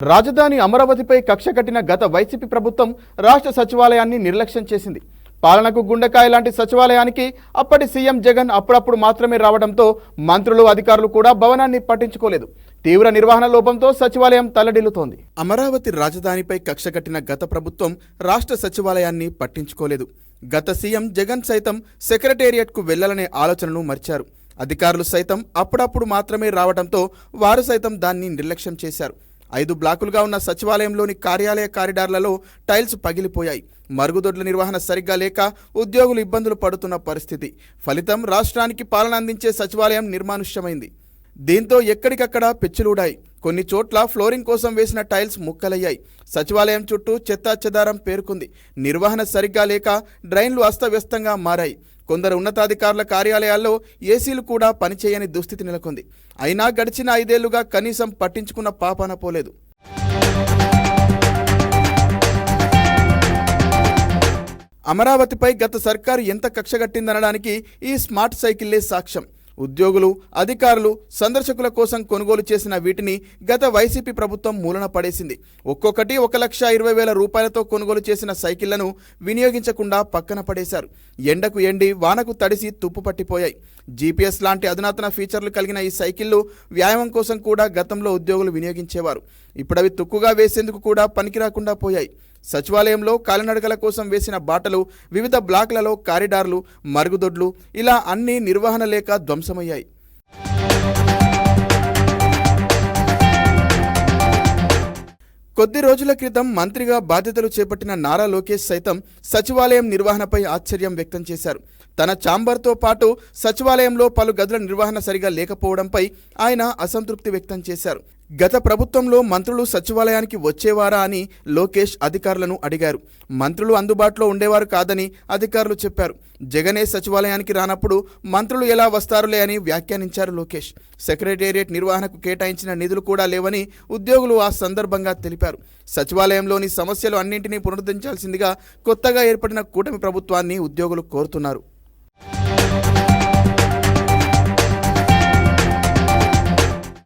రాజధాని అమరావతిపై కక్ష కట్టిన గత వైసీపీ ప్రభుత్వం రాష్ట్ర సచివాలయాన్ని నిర్లక్ష్యం చేసింది. పాలనకు గుండెకాయ లాంటి సచివాలయానికి అప్పటి సీఎం జగన్ అప్పుడప్పుడు మాత్రమే రావడంతో మంత్రులు అధికారులు కూడా భవనాన్ని పట్టించుకోలేదు. తీవ్ర నిర్వహణ లోపంతో సచివాలయం తల్లడిల్లుతోంది. అమరావతి రాజధానిపై కక్ష కట్టిన గత ప్రభుత్వం రాష్ట్ర సచివాలయాన్ని పట్టించుకోలేదు. గత సీఎం జగన్ సైతం సెక్రటేరియట్కు వెళ్లాలనే ఆలోచనను మర్చారు. అధికారులు సైతం అప్పుడప్పుడు మాత్రమే రావడంతో వారు సైతం దాన్ని నిర్లక్ష్యం చేశారు. 5 బ్లాకులుగా ఉన్న సచివాలయంలోని కార్యాలయ కారిడార్లలో టైల్స్ పగిలిపోయాయి. మరుగుదొడ్ల నిర్వహణ సరిగ్గా లేక ఉద్యోగులు ఇబ్బందులు పడుతున్న పరిస్థితి. ఫలితం రాష్ట్రానికి పాలన అందించే సచివాలయం నిర్మానుష్యమైంది. దీంతో ఎక్కడికక్కడ పెచ్చులూడాయి. కొన్ని చోట్ల ఫ్లోరింగ్ కోసం వేసిన టైల్స్ ముక్కలయ్యాయి. సచివాలయం చుట్టూ చెత్తాచెదారం పేరుకుంది. నిర్వహణ సరిగ్గా లేక డ్రైన్లు అస్తవ్యస్తంగా మారాయి. కొందరు ఉన్నతాధికారుల కార్యాలయాల్లో ఏసీలు కూడా పనిచేయని దుస్థితి నెలకొంది. అయినా గడిచిన 5 ఏళ్లుగా కనీసం పట్టించుకున్న పాపాన పోలేదు. అమరావతిపై గత సర్కారు ఎంత కక్షగట్టిందనడానికి ఈ స్మార్ట్ సైకిల్లే సాక్ష్యం. ఉద్యోగులు, అధికారులు, సందర్శకుల కోసం కొనుగోలు చేసిన వీటిని గత వైసీపీ ప్రభుత్వం మూలన పడేసింది. ఒక్కొక్కటి 1,20,000 రూపాయలతో కొనుగోలు చేసిన సైకిళ్లను వినియోగించకుండా పక్కన పడేశారు. ఎండకు ఎండి, వానకు తడిసి తుప్పు పట్టిపోయాయి. జీపీఎస్ లాంటి అధునాతన ఫీచర్లు కలిగిన ఈ సైకిళ్లు వ్యాయామం కోసం కూడా గతంలో ఉద్యోగులు వినియోగించేవారు. ఇప్పుడవి తుక్కుగా వేసేందుకు కూడా పనికిరాకుండా పోయాయి. సచివాలయంలో కాలినడకల కోసం వేసిన బాటలు, వివిధ బ్లాక్లలో కారిడార్లు, మరుగుదొడ్లు ఇలా అన్నీ నిర్వహణ లేక ధ్వంసమయ్యాయి. కొద్ది రోజుల క్రితం మంత్రిగా బాధ్యతలు చేపట్టిన నారా లోకేష్ సైతం సచివాలయం నిర్వహణపై ఆశ్చర్యం వ్యక్తం చేశారు. తన ఛాంబర్తో పాటు సచివాలయంలో పలు గదుల నిర్వహణ సరిగా లేకపోవడంపై ఆయన అసంతృప్తి వ్యక్తం చేశారు. గత ప్రభుత్వంలో మంత్రులు సచివాలయానికి వచ్చేవారా అని లోకేష్ అధికారులను అడిగారు. మంత్రులు అందుబాటులో ఉండేవారు కాదని అధికారులు చెప్పారు. జగనే సచివాలయానికి రానప్పుడు మంత్రులు ఎలా వస్తారులే అని వ్యాఖ్యానించారు లోకేష్. సెక్రటేరియట్ నిర్వహణకు కేటాయించిన నిధులు కూడా లేవని ఉద్యోగులు ఆ సందర్భంగా తెలిపారు. సచివాలయంలోని సమస్యలు అన్నింటినీ పునరుద్ధరించాల్సిందిగా కొత్తగా ఏర్పడిన కూటమి ప్రభుత్వాన్ని ఉద్యోగులు కోరుతున్నారు.